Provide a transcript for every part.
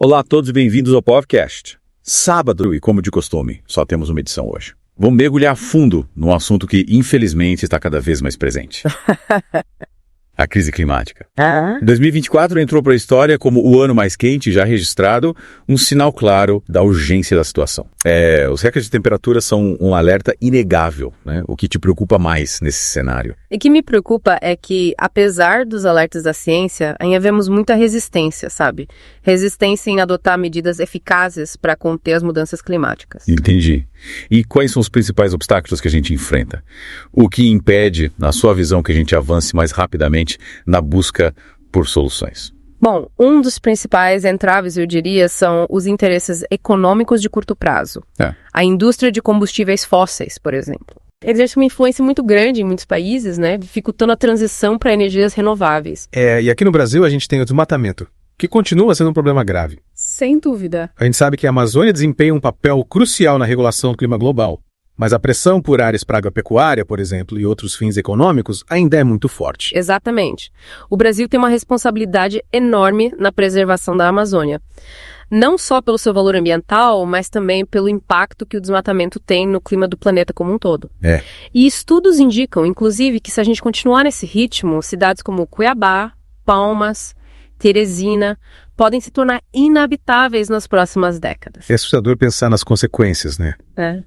Olá a todos e bem-vindos ao podcast. Sábado, e como de costume, só temos uma edição hoje. Vamos mergulhar a fundo num assunto que, infelizmente, está cada vez mais presente. A crise climática. 2024 entrou para a história como o ano mais quente já registrado, um sinal claro da urgência da situação. Os recordes de temperatura são um alerta inegável, né? O que te preocupa mais nesse cenário? O que me preocupa é que, apesar dos alertas da ciência, ainda vemos muita resistência, sabe? Resistência em adotar medidas eficazes para conter as mudanças climáticas. Entendi. E quais são os principais obstáculos que a gente enfrenta? O que impede, na sua visão, que a gente avance mais rapidamente na busca por soluções? Bom, um dos principais entraves, eu diria, são os interesses econômicos de curto prazo. A indústria de combustíveis fósseis, por exemplo. Exerce uma influência muito grande em muitos países, né, dificultando a transição para energias renováveis. E aqui no Brasil a gente tem o desmatamento, que continua sendo um problema grave. Sem dúvida. A gente sabe que a Amazônia desempenha um papel crucial na regulação do clima global, mas a pressão por áreas para agropecuária, por exemplo, e outros fins econômicos ainda é muito forte. Exatamente. O Brasil tem uma responsabilidade enorme na preservação da Amazônia. Não só pelo seu valor ambiental, mas também pelo impacto que o desmatamento tem no clima do planeta como um todo. E estudos indicam, inclusive, que se a gente continuar nesse ritmo, cidades como Cuiabá, Palmas, Teresina podem se tornar inabitáveis nas próximas décadas. É assustador pensar nas consequências, né?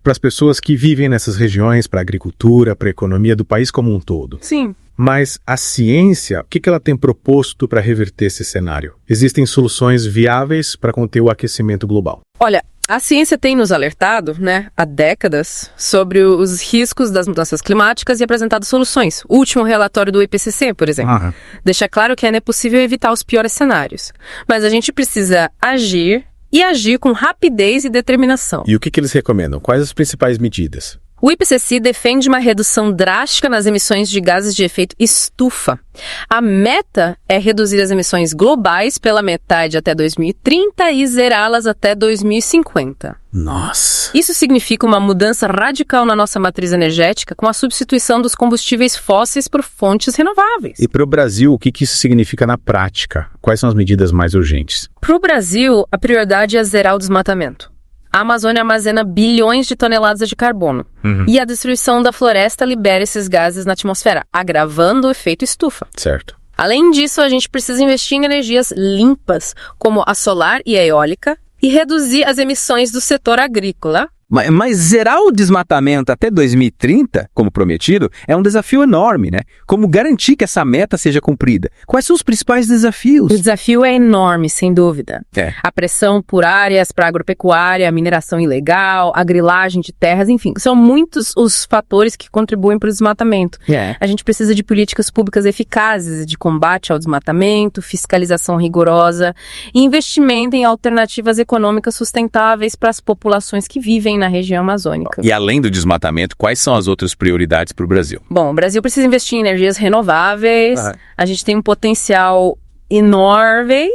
Para as pessoas que vivem nessas regiões, para a agricultura, para a economia do país como um todo. Sim. Mas a ciência, o que ela tem proposto para reverter esse cenário? Existem soluções viáveis para conter o aquecimento global? Olha, a ciência tem nos alertado, né, há décadas, sobre os riscos das mudanças climáticas e apresentado soluções. O último relatório do IPCC, por exemplo, deixa claro que é possível evitar os piores cenários. Mas a gente precisa agir e agir com rapidez e determinação. E o que eles recomendam? Quais as principais medidas? O IPCC defende uma redução drástica nas emissões de gases de efeito estufa. A meta é reduzir as emissões globais pela metade até 2030 e zerá-las até 2050. Nossa! Isso significa uma mudança radical na nossa matriz energética com a substituição dos combustíveis fósseis por fontes renováveis. E para o Brasil, o que isso significa na prática? Quais são as medidas mais urgentes? Para o Brasil, a prioridade é zerar o desmatamento. A Amazônia armazena bilhões de toneladas de carbono. E a destruição da floresta libera esses gases na atmosfera, agravando o efeito estufa. Certo. Além disso, a gente precisa investir em energias limpas, como a solar e a eólica, e reduzir as emissões do setor agrícola. Mas zerar o desmatamento até 2030, como prometido, é um desafio enorme, né? Como garantir que essa meta seja cumprida? Quais são os principais desafios? O desafio é enorme, sem dúvida. A pressão por áreas para agropecuária, mineração ilegal, a grilagem de terras, enfim, são muitos os fatores que contribuem para o desmatamento. A gente precisa de políticas públicas eficazes de combate ao desmatamento, fiscalização rigorosa e investimento em alternativas econômicas sustentáveis para as populações que vivem na região amazônica. E além do desmatamento, quais são as outras prioridades para o Brasil? Bom, o Brasil precisa investir em energias renováveis, a gente tem um potencial enorme,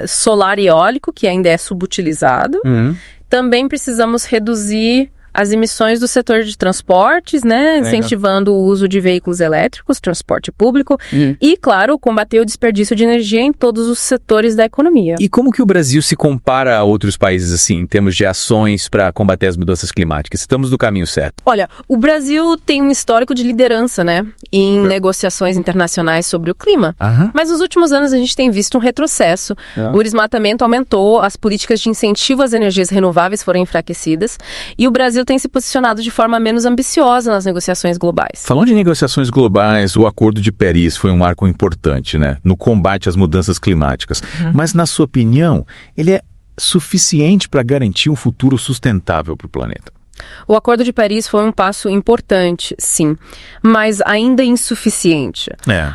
solar e eólico, que ainda é subutilizado. Também precisamos reduzir as emissões do setor de transportes, né, incentivando o uso de veículos elétricos, transporte público e, claro, combater o desperdício de energia em todos os setores da economia. E como que o Brasil se compara a outros países, assim, em termos de ações para combater as mudanças climáticas? Estamos no caminho certo? Olha, o Brasil tem um histórico de liderança, né, em negociações internacionais sobre o clima. Mas nos últimos anos a gente tem visto um retrocesso. O desmatamento aumentou, as políticas de incentivo às energias renováveis foram enfraquecidas e o Brasil tem se posicionado de forma menos ambiciosa nas negociações globais. Falando de negociações globais, o Acordo de Paris foi um marco importante, né, no combate às mudanças climáticas. Mas, na sua opinião, ele é suficiente para garantir um futuro sustentável para o planeta? O Acordo de Paris foi um passo importante, sim, mas ainda insuficiente.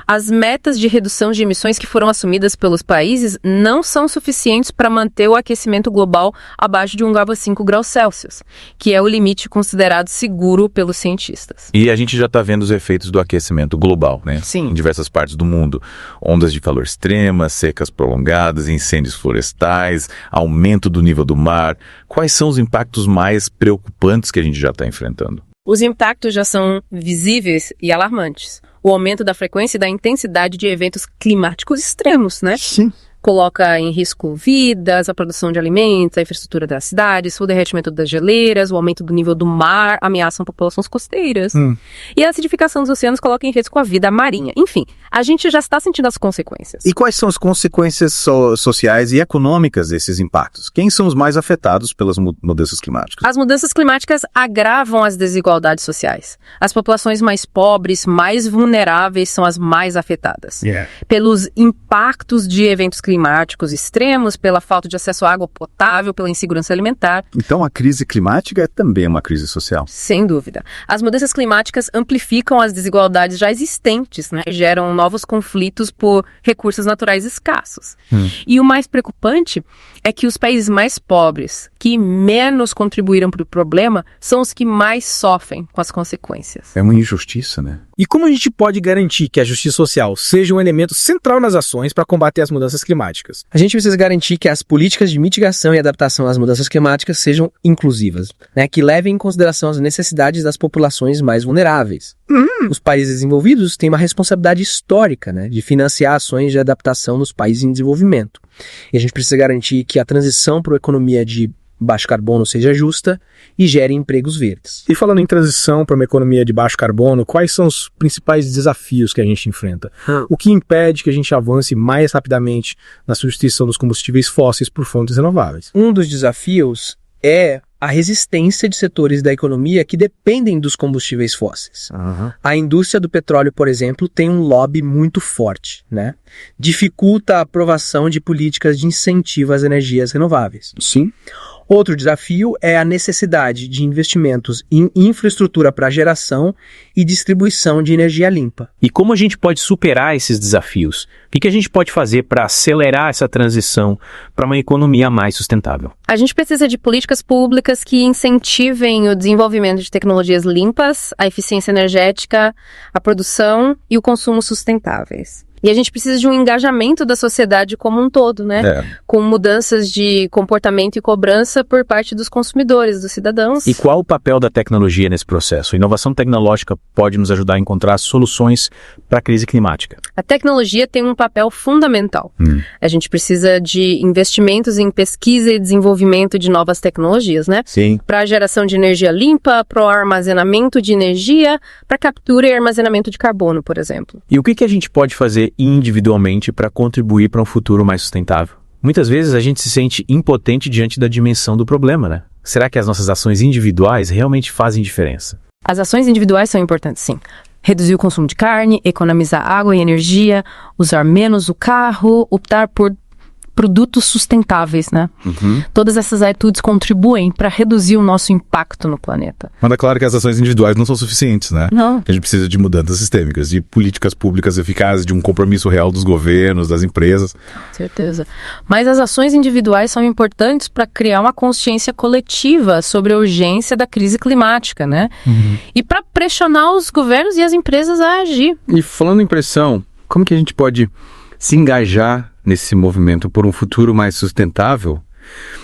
As metas de redução de emissões que foram assumidas pelos países não são suficientes para manter o aquecimento global abaixo de 1,5 graus Celsius, que é o limite considerado seguro pelos cientistas. E a gente já está vendo os efeitos do aquecimento global, né? Sim. Em diversas partes do mundo. Ondas de calor extremas, secas prolongadas, incêndios florestais, aumento do nível do mar. Quais são os impactos mais preocupantes que a gente já está enfrentando? Os impactos já são visíveis e alarmantes. O aumento da frequência e da intensidade de eventos climáticos extremos, né? Sim. coloca em risco vidas, a produção de alimentos, a infraestrutura das cidades, o derretimento das geleiras, o aumento do nível do mar ameaçam populações costeiras. E a acidificação dos oceanos coloca em risco a vida marinha. Enfim, a gente já está sentindo as consequências. E quais são as consequências sociais e econômicas desses impactos? Quem são os mais afetados pelas mudanças climáticas? As mudanças climáticas agravam as desigualdades sociais. As populações mais pobres, mais vulneráveis são as mais afetadas. Pelos impactos de eventos climáticos extremos, pela falta de acesso à água potável, pela insegurança alimentar. Então a crise climática é também uma crise social. Sem dúvida. As mudanças climáticas amplificam as desigualdades já existentes, né? Geram novos conflitos por recursos naturais escassos. E o mais preocupante é que os países mais pobres, que menos contribuíram para o problema, são os que mais sofrem com as consequências. É uma injustiça, né? E como a gente pode garantir que a justiça social seja um elemento central nas ações para combater as mudanças climáticas? A gente precisa garantir que as políticas de mitigação e adaptação às mudanças climáticas sejam inclusivas, né? Que levem em consideração as necessidades das populações mais vulneráveis. Os países desenvolvidos têm uma responsabilidade histórica, né, de financiar ações de adaptação nos países em desenvolvimento. E a gente precisa garantir que a transição para uma economia de baixo carbono seja justa e gere empregos verdes. E falando em transição para uma economia de baixo carbono, quais são os principais desafios que a gente enfrenta? O que impede que a gente avance mais rapidamente na substituição dos combustíveis fósseis por fontes renováveis? Um dos desafios é a resistência de setores da economia que dependem dos combustíveis fósseis. A indústria do petróleo, por exemplo, tem um lobby muito forte, né? Dificulta a aprovação de políticas de incentivo às energias renováveis. Sim. Outro desafio é a necessidade de investimentos em infraestrutura para geração e distribuição de energia limpa. E como a gente pode superar esses desafios? O que a gente pode fazer para acelerar essa transição para uma economia mais sustentável? A gente precisa de políticas públicas que incentivem o desenvolvimento de tecnologias limpas, a eficiência energética, a produção e o consumo sustentáveis. E a gente precisa de um engajamento da sociedade como um todo, né? Com mudanças de comportamento e cobrança por parte dos consumidores, dos cidadãos. E qual o papel da tecnologia nesse processo? A inovação tecnológica pode nos ajudar a encontrar soluções para a crise climática. A tecnologia tem um papel fundamental. A gente precisa de investimentos em pesquisa e desenvolvimento de novas tecnologias, né? Sim. Para a geração de energia limpa, para o armazenamento de energia, para captura e armazenamento de carbono, por exemplo. E o que a gente pode fazer individualmente para contribuir para um futuro mais sustentável? Muitas vezes a gente se sente impotente diante da dimensão do problema, né? Será que as nossas ações individuais realmente fazem diferença? As ações individuais são importantes, sim. Reduzir o consumo de carne, economizar água e energia, usar menos o carro, optar por produtos sustentáveis, né? Todas essas atitudes contribuem para reduzir o nosso impacto no planeta. Mas é claro que as ações individuais não são suficientes, né? Não. A gente precisa de mudanças sistêmicas, de políticas públicas eficazes, de um compromisso real dos governos, das empresas. Com certeza. Mas as ações individuais são importantes para criar uma consciência coletiva sobre a urgência da crise climática, né? E para pressionar os governos e as empresas a agir. E falando em pressão, como que a gente pode se engajar nesse movimento por um futuro mais sustentável?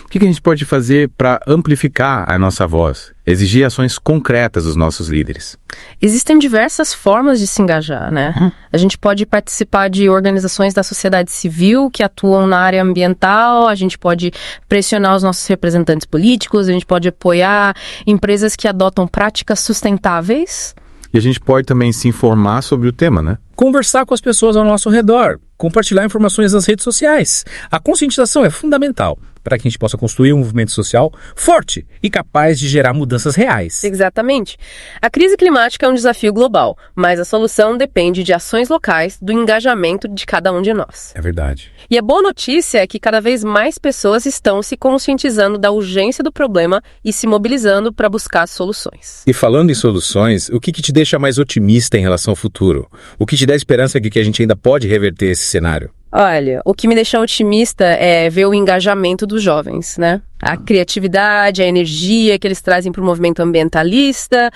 O que a gente pode fazer para amplificar a nossa voz, exigir ações concretas dos nossos líderes? Existem diversas formas de se engajar, né? A gente pode participar de organizações da sociedade civil que atuam na área ambiental, a gente pode pressionar os nossos representantes políticos, a gente pode apoiar empresas que adotam práticas sustentáveis. E a gente pode também se informar sobre o tema, né? Conversar com as pessoas ao nosso redor, compartilhar informações nas redes sociais. A conscientização é fundamental para que a gente possa construir um movimento social forte e capaz de gerar mudanças reais. Exatamente. A crise climática é um desafio global, mas a solução depende de ações locais, do engajamento de cada um de nós. É verdade. E a boa notícia é que cada vez mais pessoas estão se conscientizando da urgência do problema e se mobilizando para buscar soluções. E falando em soluções, o que te deixa mais otimista em relação ao futuro? O que te dá esperança de que a gente ainda pode reverter esse cenário? Olha, o que me deixa otimista é ver o engajamento dos jovens, né? A criatividade, a energia que eles trazem para o movimento ambientalista,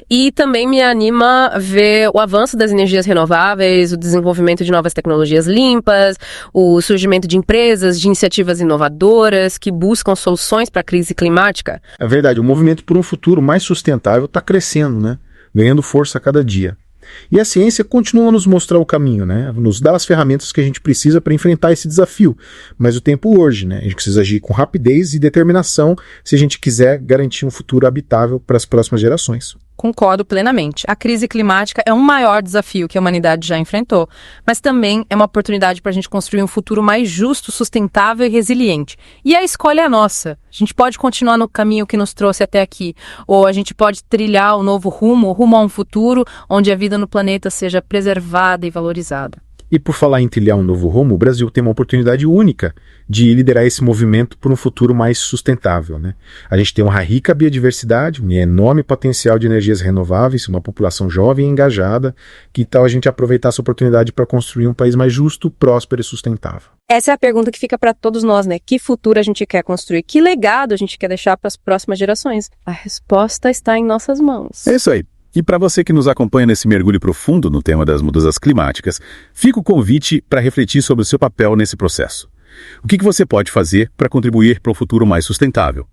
e também me anima ver o avanço das energias renováveis, o desenvolvimento de novas tecnologias limpas, o surgimento de empresas, de iniciativas inovadoras que buscam soluções para a crise climática. É verdade, o movimento por um futuro mais sustentável está crescendo, né? Ganhando força a cada dia. E a ciência continua a nos mostrar o caminho, né? Nos dá as ferramentas que a gente precisa para enfrentar esse desafio. Mas o tempo urge, né? A gente precisa agir com rapidez e determinação se a gente quiser garantir um futuro habitável para as próximas gerações. Concordo plenamente. A crise climática é um maior desafio que a humanidade já enfrentou, mas também é uma oportunidade para a gente construir um futuro mais justo, sustentável e resiliente. E a escolha é nossa. A gente pode continuar no caminho que nos trouxe até aqui, ou a gente pode trilhar um novo rumo a um futuro onde a vida no planeta seja preservada e valorizada. E por falar em trilhar um novo rumo, o Brasil tem uma oportunidade única de liderar esse movimento por um futuro mais sustentável, né? A gente tem uma rica biodiversidade, um enorme potencial de energias renováveis, uma população jovem e engajada. Que tal a gente aproveitar essa oportunidade para construir um país mais justo, próspero e sustentável? Essa é a pergunta que fica para todos nós, né? Que futuro a gente quer construir? Que legado a gente quer deixar para as próximas gerações? A resposta está em nossas mãos. É isso aí. E para você que nos acompanha nesse mergulho profundo no tema das mudanças climáticas, fica o convite para refletir sobre o seu papel nesse processo. O que você pode fazer para contribuir para um futuro mais sustentável?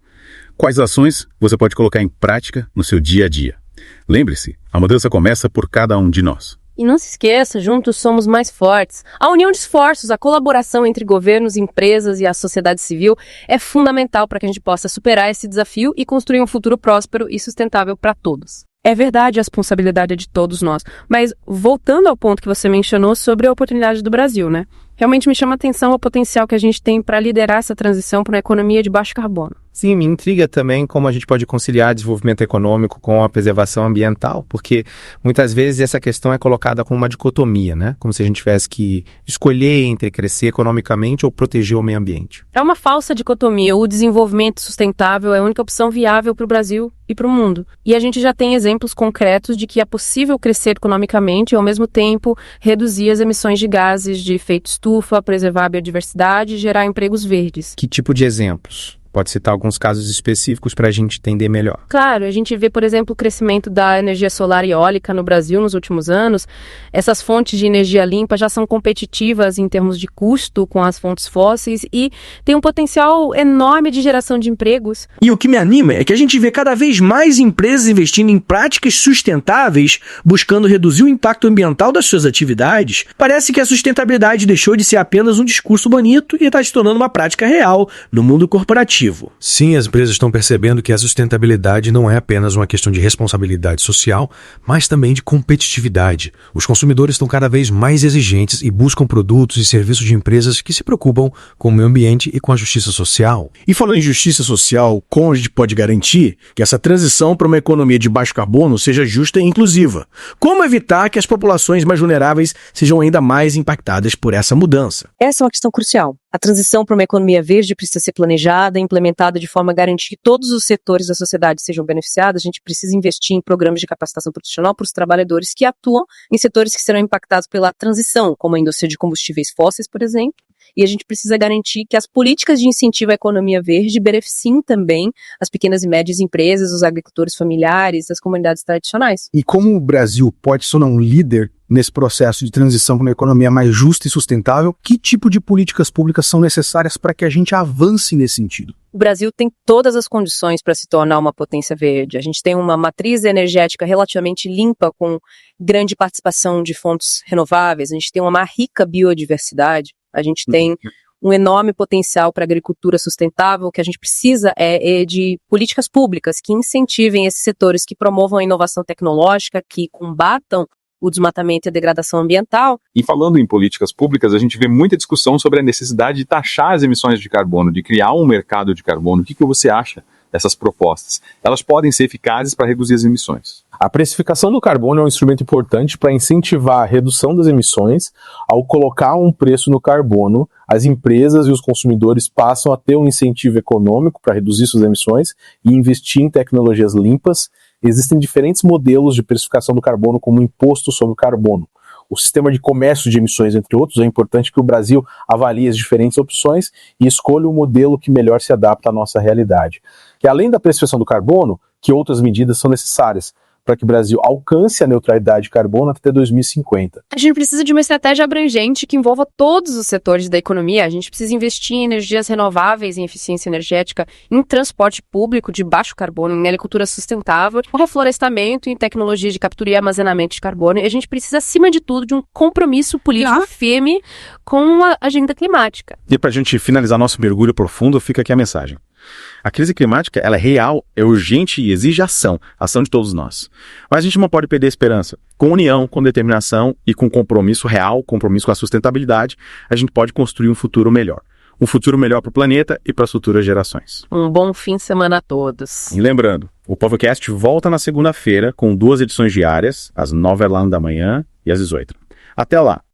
Quais ações você pode colocar em prática no seu dia a dia? Lembre-se, a mudança começa por cada um de nós. E não se esqueça, juntos somos mais fortes. A união de esforços, a colaboração entre governos, empresas e a sociedade civil é fundamental para que a gente possa superar esse desafio e construir um futuro próspero e sustentável para todos. É verdade, a responsabilidade é de todos nós. Mas voltando ao ponto que você mencionou sobre a oportunidade do Brasil, né? Realmente me chama a atenção o potencial que a gente tem para liderar essa transição para uma economia de baixo carbono. Sim, me intriga também como a gente pode conciliar desenvolvimento econômico com a preservação ambiental, porque muitas vezes essa questão é colocada como uma dicotomia, né? Como se a gente tivesse que escolher entre crescer economicamente ou proteger o meio ambiente. É uma falsa dicotomia. O desenvolvimento sustentável é a única opção viável para o Brasil e para o mundo. E a gente já tem exemplos concretos de que é possível crescer economicamente e, ao mesmo tempo, reduzir as emissões de gases de efeito estufa, preservar a biodiversidade e gerar empregos verdes. Que tipo de exemplos? Pode citar alguns casos específicos para a gente entender melhor. Claro, a gente vê, por exemplo, o crescimento da energia solar e eólica no Brasil nos últimos anos. Essas fontes de energia limpa já são competitivas em termos de custo com as fontes fósseis e têm um potencial enorme de geração de empregos. E o que me anima é que a gente vê cada vez mais empresas investindo em práticas sustentáveis, buscando reduzir o impacto ambiental das suas atividades. Parece que a sustentabilidade deixou de ser apenas um discurso bonito e está se tornando uma prática real no mundo corporativo. Sim, as empresas estão percebendo que a sustentabilidade não é apenas uma questão de responsabilidade social, mas também de competitividade. Os consumidores estão cada vez mais exigentes e buscam produtos e serviços de empresas que se preocupam com o meio ambiente e com a justiça social. E falando em justiça social, como a gente pode garantir que essa transição para uma economia de baixo carbono seja justa e inclusiva? Como evitar que as populações mais vulneráveis sejam ainda mais impactadas por essa mudança? Essa é uma questão crucial. A transição para uma economia verde precisa ser planejada, implementada de forma a garantir que todos os setores da sociedade sejam beneficiados. A gente precisa investir em programas de capacitação profissional para os trabalhadores que atuam em setores que serão impactados pela transição, como a indústria de combustíveis fósseis, por exemplo. E a gente precisa garantir que as políticas de incentivo à economia verde beneficiem também as pequenas e médias empresas, os agricultores familiares, as comunidades tradicionais. E como o Brasil pode se tornar um líder nesse processo de transição para uma economia mais justa e sustentável, que tipo de políticas públicas são necessárias para que a gente avance nesse sentido? O Brasil tem todas as condições para se tornar uma potência verde. A gente tem uma matriz energética relativamente limpa, com grande participação de fontes renováveis. A gente tem uma rica biodiversidade. A gente tem um enorme potencial para a agricultura sustentável. O que a gente precisa é de políticas públicas que incentivem esses setores, que promovam a inovação tecnológica, que combatam o desmatamento e a degradação ambiental. E falando em políticas públicas, a gente vê muita discussão sobre a necessidade de taxar as emissões de carbono, de criar um mercado de carbono. O que você acha dessas propostas? Elas podem ser eficazes para reduzir as emissões? A precificação do carbono é um instrumento importante para incentivar a redução das emissões. Ao colocar um preço no carbono, as empresas e os consumidores passam a ter um incentivo econômico para reduzir suas emissões e investir em tecnologias limpas. Existem diferentes modelos de precificação do carbono, como imposto sobre o carbono. O sistema de comércio de emissões, entre outros, é importante que o Brasil avalie as diferentes opções e escolha o modelo que melhor se adapta à nossa realidade. Que além da precificação do carbono, que outras medidas são necessárias para que o Brasil alcance a neutralidade de carbono até 2050. A gente precisa de uma estratégia abrangente que envolva todos os setores da economia. A gente precisa investir em energias renováveis, em eficiência energética, em transporte público de baixo carbono, em agricultura sustentável, em reflorestamento, em tecnologia de captura e armazenamento de carbono. E a gente precisa, acima de tudo, de um compromisso político firme com a agenda climática. E para a gente finalizar nosso mergulho profundo, fica aqui a mensagem. A crise climática, ela é real, é urgente e exige ação de todos nós. Mas a gente não pode perder a esperança. Com união, com determinação e com compromisso real, compromisso com a sustentabilidade, a gente pode construir um futuro melhor. Um futuro melhor para o planeta e para as futuras gerações. Um bom fim de semana a todos. E lembrando, o PovoCast volta na segunda-feira com 2 edições diárias, às 9h da manhã e às 18h. Até lá!